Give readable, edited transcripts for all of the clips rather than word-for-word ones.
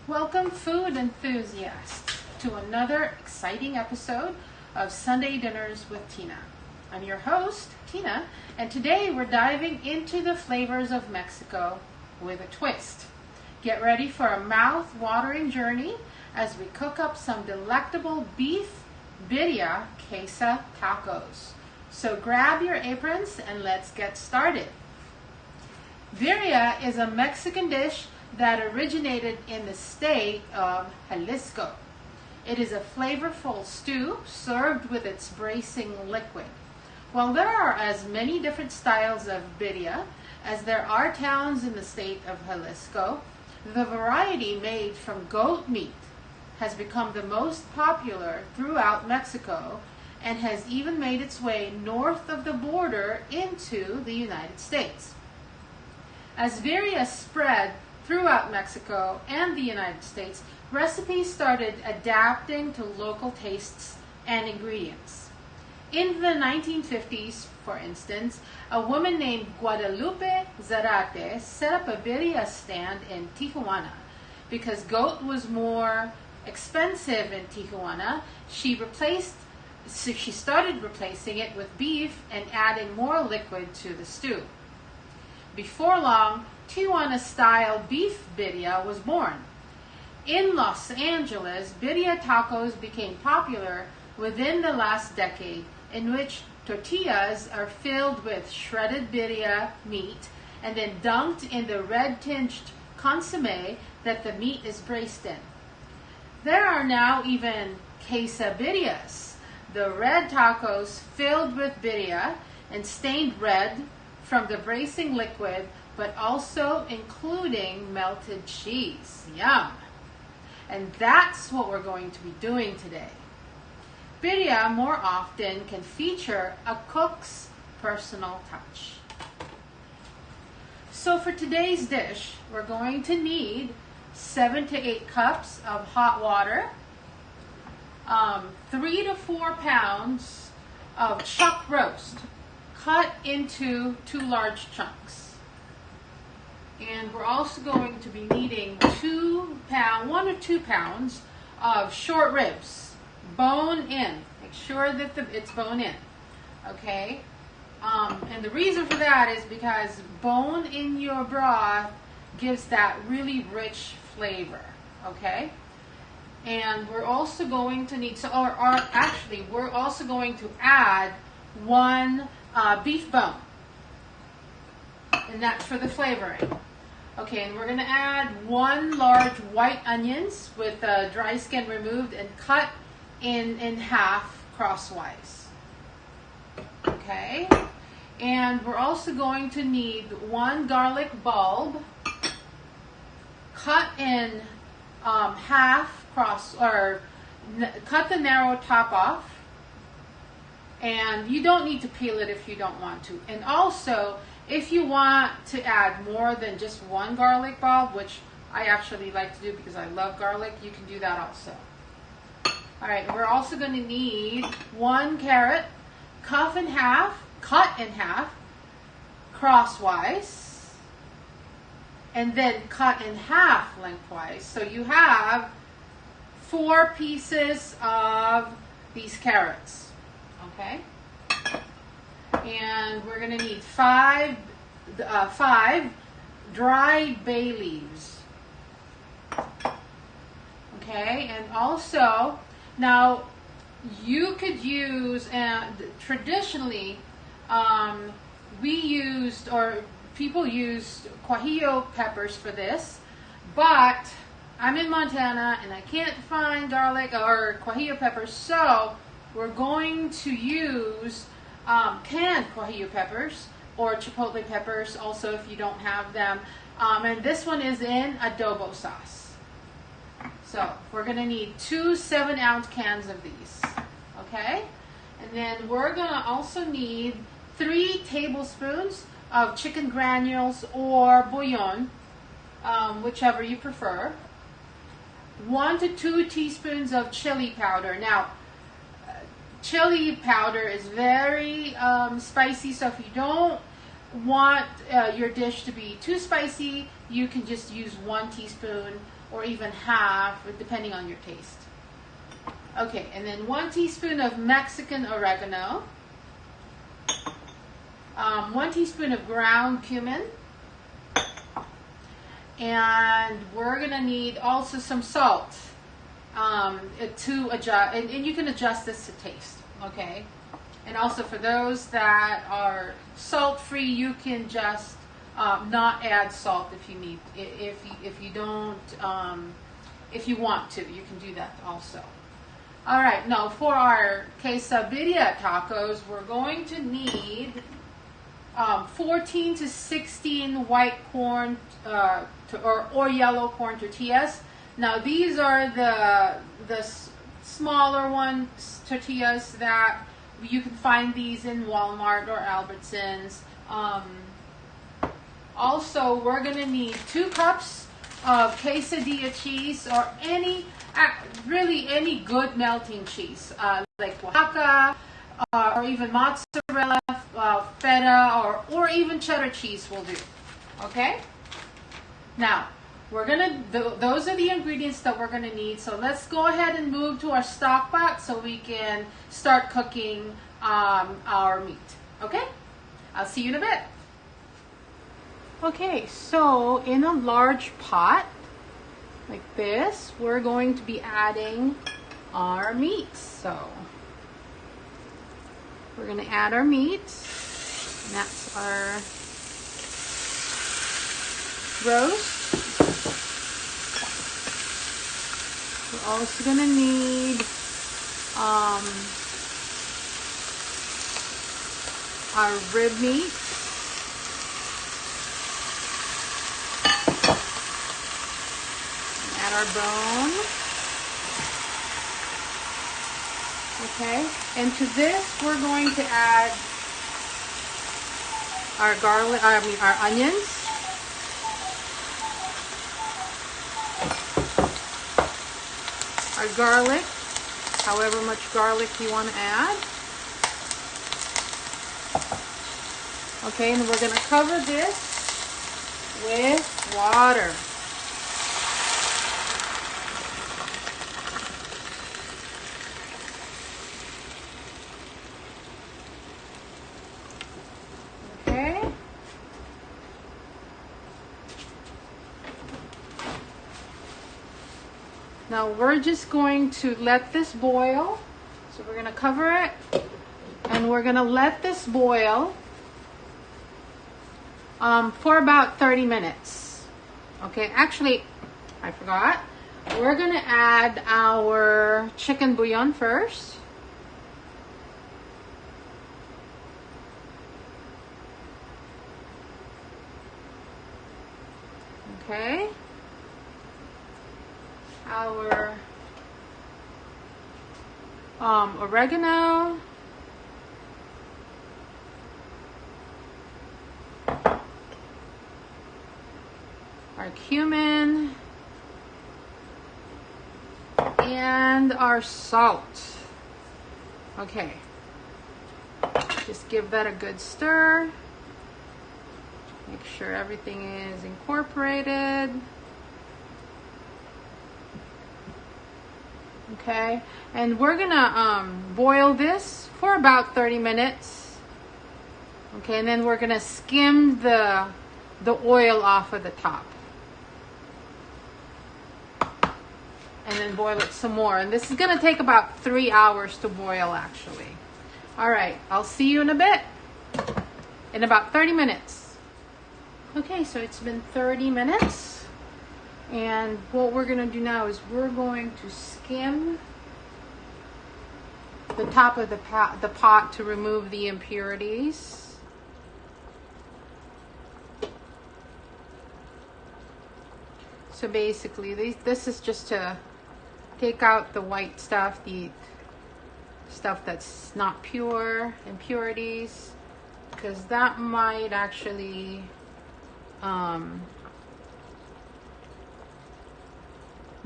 Welcome, food enthusiasts, to another exciting episode of Sunday Dinners with Tina. I'm your host, Tina, and today we're diving into the flavors of Mexico with a twist. Get ready for a mouth-watering journey as we cook up some delectable Beef Birria Queso Tacos. So grab your aprons and let's get started. Birria is a Mexican dish that originated in the state of Jalisco. It is a flavorful stew served with its bracing liquid. While there are as many different styles of birria as there are towns in the state of Jalisco, the variety made from goat meat has become the most popular throughout Mexico and has even made its way north of the border into the United States. As birria spread throughout Mexico and the United States, recipes started adapting to local tastes and ingredients. In the 1950s, for instance, a woman named Guadalupe Zarate set up a birria stand in Tijuana. Because goat was more expensive in Tijuana, she started replacing it with beef and adding more liquid to the stew. Before long, Tijuana-style beef birria was born. In Los Angeles, birria tacos became popular within the last decade, in which tortillas are filled with shredded birria meat and then dunked in the red-tinged consommé that the meat is braced in. There are now even quesabirrias, the red tacos filled with birria and stained red from the bracing liquid, but also including melted cheese. Yum! And that's what we're going to be doing today. Birria more often can feature a cook's personal touch. So for today's dish, we're going to need 7 to 8 cups of hot water, 3 to 4 pounds of chuck roast cut into 2 large chunks. And we're also going to be needing 1 or 2 pounds of short ribs, bone in. Make sure that it's bone in, okay? And the reason for that is because bone in your broth gives that really rich flavor, okay? And we're also going to need, we're also going to add 1 beef bone, and that's for the flavoring. Okay, and we're going to add 1 large white onions with the dry skin removed and cut in half crosswise. Okay, and we're also going to need 1 garlic bulb cut in half cut the narrow top off. And you don't need to peel it if you don't want to. And also, if you want to add more than just 1 garlic bulb, which I actually like to do because I love garlic, you can do that also. All right, we're also going to need 1 carrot cut in half crosswise, and then cut in half lengthwise. So you have 4 pieces of these carrots. Okay, and we're going to need 5 dried bay leaves. Okay, and also, now you could use, traditionally, people used guajillo peppers for this, but I'm in Montana and I can't find garlic or guajillo peppers, so we're going to use canned guajillo peppers or chipotle peppers also if you don't have them. And this one is in adobo sauce. So we're going to need 2 7-ounce cans of these. Okay? And then we're going to also need 3 tablespoons of chicken granules or bouillon, whichever you prefer. 1 to 2 teaspoons of chili powder. Now, chili powder is very spicy, so if you don't want your dish to be too spicy, you can just use 1 teaspoon or even half, depending on your taste. Okay, and then 1 teaspoon of Mexican oregano, 1 teaspoon of ground cumin, and we're gonna need also some salt to adjust, and you can adjust this to taste, okay? And also for those that are salt-free, you can just not add salt if you need, if you don't, if you want to, you can do that also. All right, now for our Queso Birria tacos, we're going to need 14 to 16 white corn or yellow corn tortillas. Now these are the smaller ones tortillas that you can find these in Walmart or Albertsons. Also, we're gonna need 2 cups of quesadilla cheese, or really any good melting cheese, like Oaxaca, or even mozzarella, feta, or even cheddar cheese will do. Okay? Now, those are the ingredients that we're gonna need. So let's go ahead and move to our stock pot so we can start cooking our meat. Okay? I'll see you in a bit. Okay, so in a large pot like this, we're going to be adding our meat. So we're going to add our meat, and that's our roast. We're also going to need our rib meat. Add our bone. Okay, and to this we're going to add our garlic, our onions. Our garlic, however much garlic you want to add. Okay, and we're going to cover this with water. Now we're just going to let this boil. So we're going to cover it, and we're going to let this boil for about 30 minutes. Okay, actually, I forgot. We're going to add our chicken bouillon first. Okay. Our oregano, our cumin, and our salt. Okay, just give that a good stir. Make sure everything is incorporated. Okay, and we're gonna boil this for about 30 minutes. Okay, and then we're gonna skim the oil off of the top, and then boil it some more. And this is gonna take about 3 hours to boil, actually. All right, I'll see you in a bit, in about 30 minutes. Okay, so it's been 30 minutes. And what we're going to do now is we're going to skim the top of the pot to remove the impurities. So basically, this is just to take out the white stuff, the stuff that's not pure, impurities, because that might actually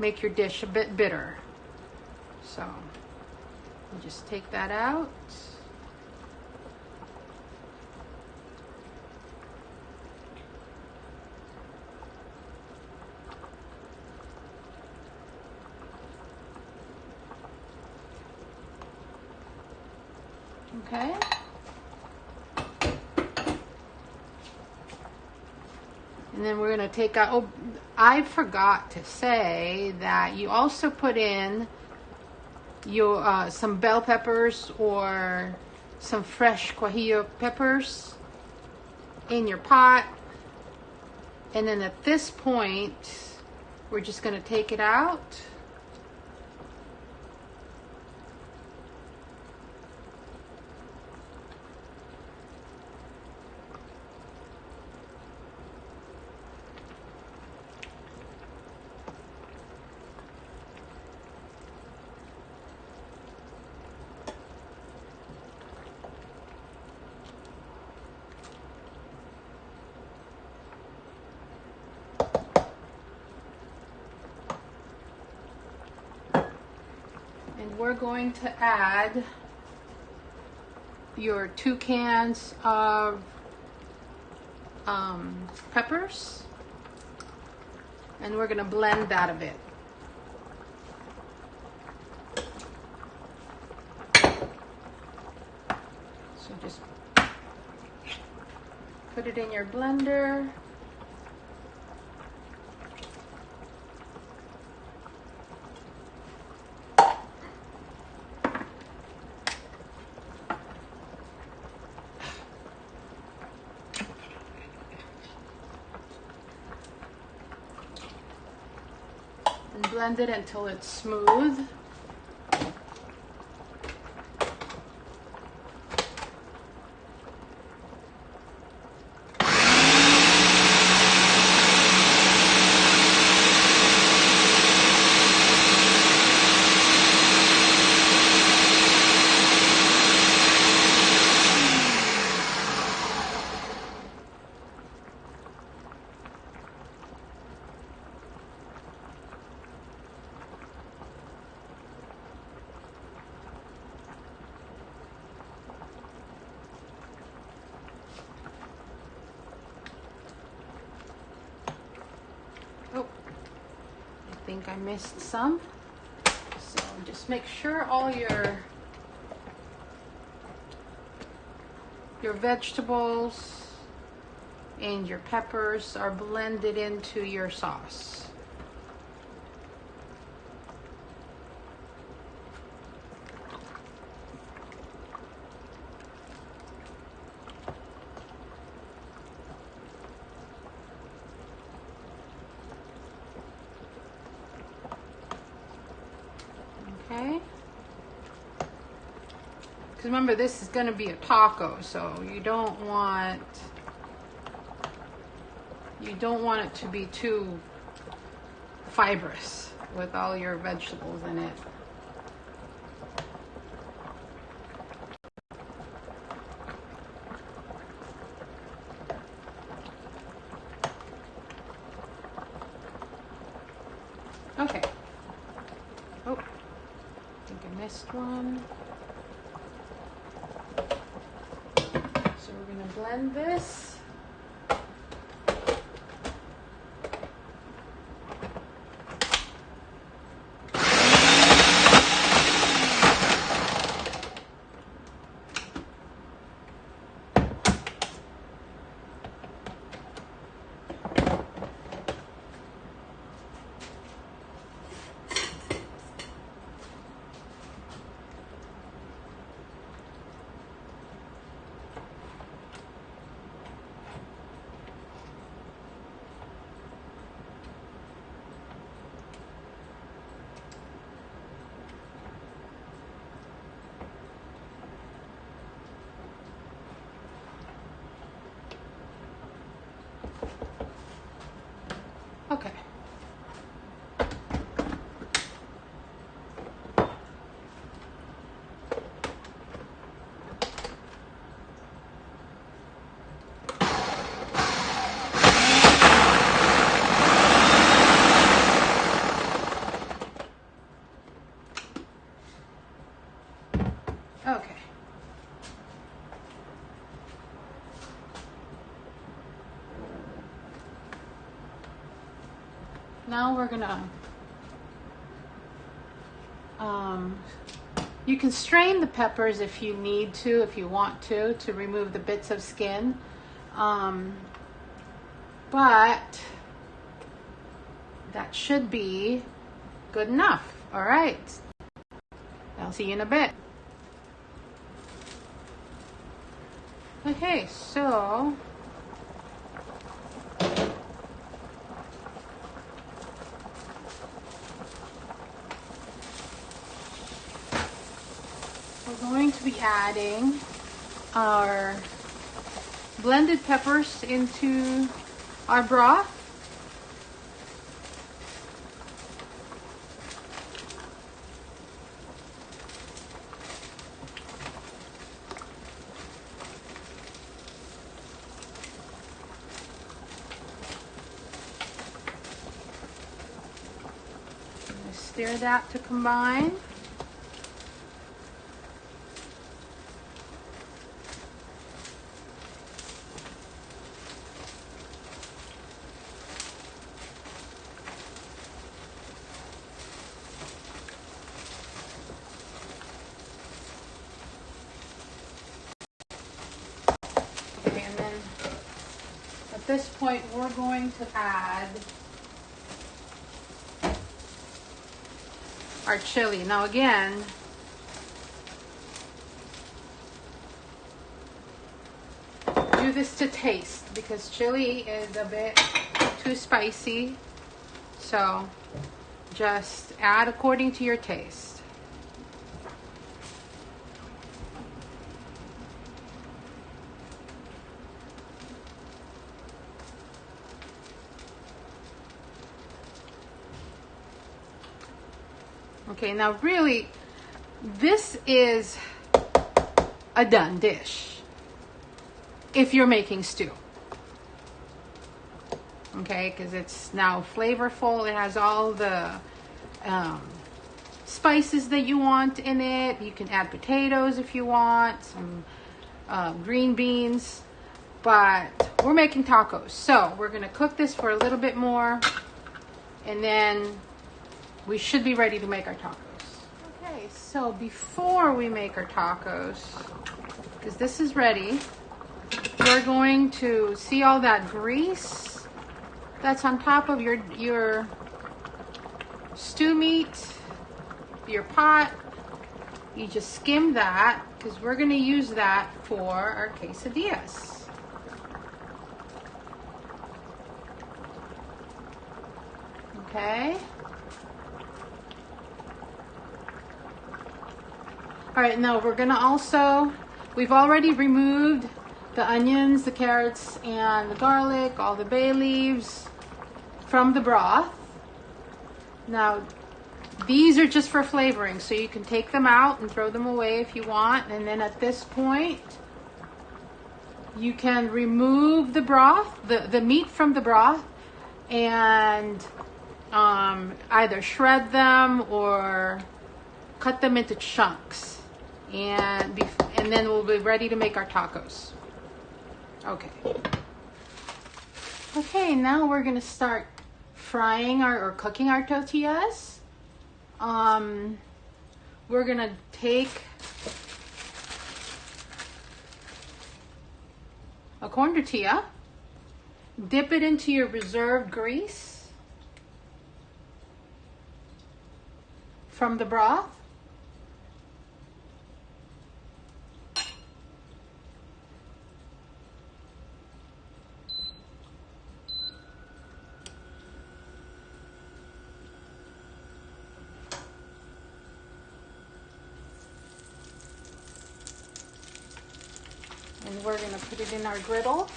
make your dish a bit bitter. So you just take that out. Okay. And then we're going to take out, oh, I forgot to say that you also put in your some bell peppers or some fresh guajillo peppers in your pot. And then at this point, we're just going to take it out. And we're going to add your 2 cans of peppers, and we're going to blend that a bit. So just put it in your blender. And blend it until it's smooth. Oh, I think I missed some. So just make sure all your vegetables and your peppers are blended into your sauce. Okay. Because remember, this is going to be a taco, so you don't want it to be too fibrous with all your vegetables in it. Okay. Oh, I think I missed one. So we're going to blend this. Okay. Okay. Now we're gonna You can strain the peppers if you need to, if you want to remove the bits of skin. But that should be good enough. All right. I'll see you in a bit. Okay, so we're going to be adding our blended peppers into our broth. Stir that to combine. Okay, and then at this point we're going to add our chili. Now again, do this to taste because chili is a bit too spicy. So just add according to your taste. Okay, now really, this is a done dish if you're making stew. Okay, because it's now flavorful. It has all the spices that you want in it. You can add potatoes if you want, some green beans, but we're making tacos. So we're gonna cook this for a little bit more and then we should be ready to make our tacos. Okay, so before we make our tacos, because this is ready, we're going to see all that grease that's on top of your stew meat, your pot. You just skim that because we're going to use that for our quesadillas. Okay. All right, now we're gonna also, we've already removed the onions, the carrots, and the garlic, all the bay leaves from the broth. Now, these are just for flavoring, so you can take them out and throw them away if you want. And then at this point, you can remove the broth, the meat from the broth, and either shred them or cut them into chunks. And then we'll be ready to make our tacos. Okay. Okay, now we're gonna start frying or cooking our tortillas. We're gonna take a corn tortilla, dip it into your reserved grease from the broth. And we're going to put it in our griddle.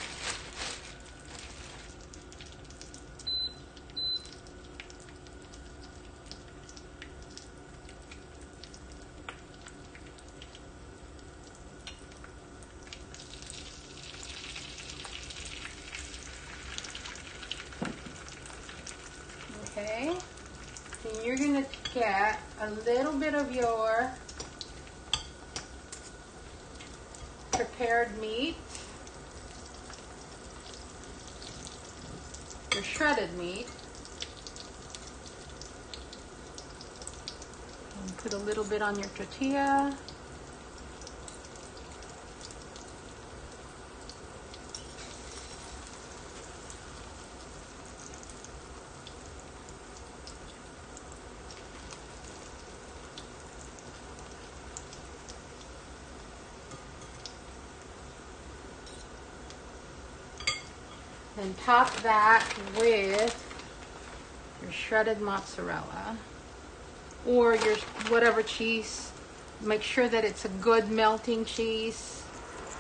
Okay. And you're going to get a little bit of your prepared meat, your shredded meat, And put a little bit on your tortilla. And top that with your shredded mozzarella or your whatever cheese. Make sure that it's a good melting cheese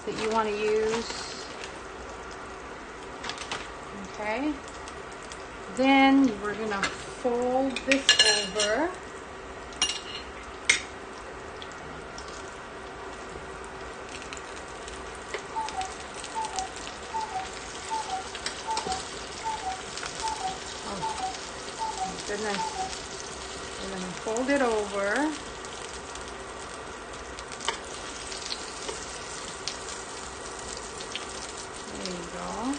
that you want to use. Okay. Then we're going to fold this over. Goodness. We're going to fold it over. There you go.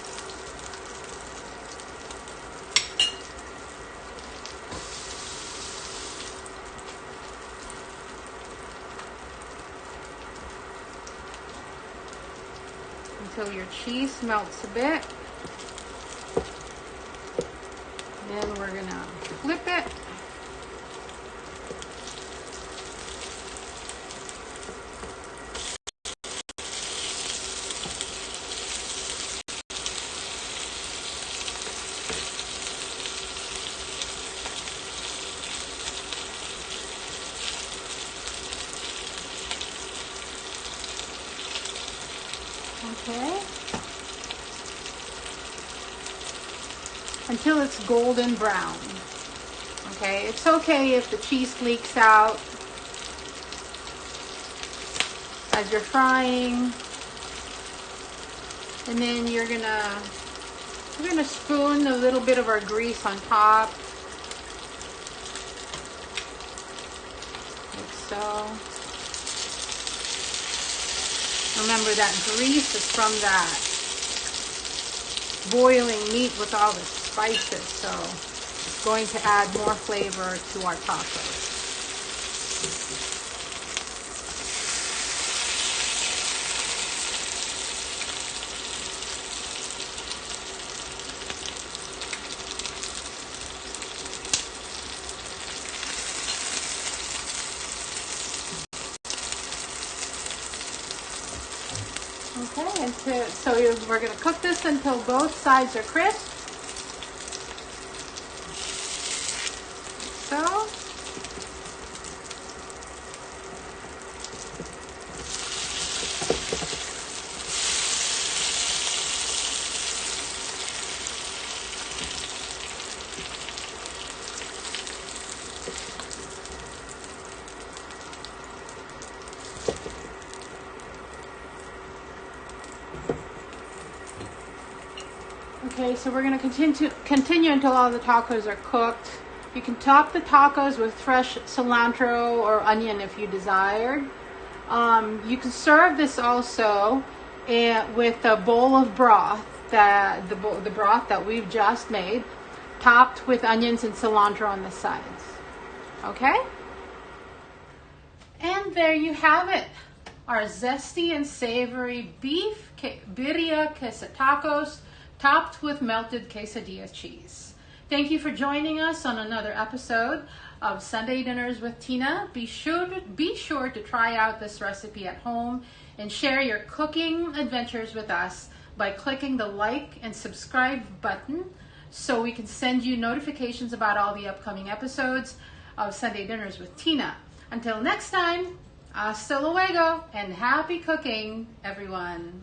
Until your cheese melts a bit. Then we're going to flip it. Okay. Until it's golden brown. Okay, it's okay if the cheese leaks out as you're frying. And then we're gonna spoon a little bit of our grease on top. Like so. Remember that grease is from that boiling meat with all the spices, so it's going to add more flavor to our tacos. Okay, so we're going to cook this until both sides are crisp. So. Okay, so we're going to continue until all the tacos are cooked. You can top the tacos with fresh cilantro or onion if you desired. You can serve this also with a bowl of broth, the broth that we've just made, topped with onions and cilantro on the sides. Okay? And there you have it. Our zesty and savory beef birria queso tacos, topped with melted quesadilla cheese. Thank you for joining us on another episode of Sunday Dinners with Tina. Be sure to try out this recipe at home and share your cooking adventures with us by clicking the like and subscribe button so we can send you notifications about all the upcoming episodes of Sunday Dinners with Tina. Until next time, hasta luego and happy cooking, everyone.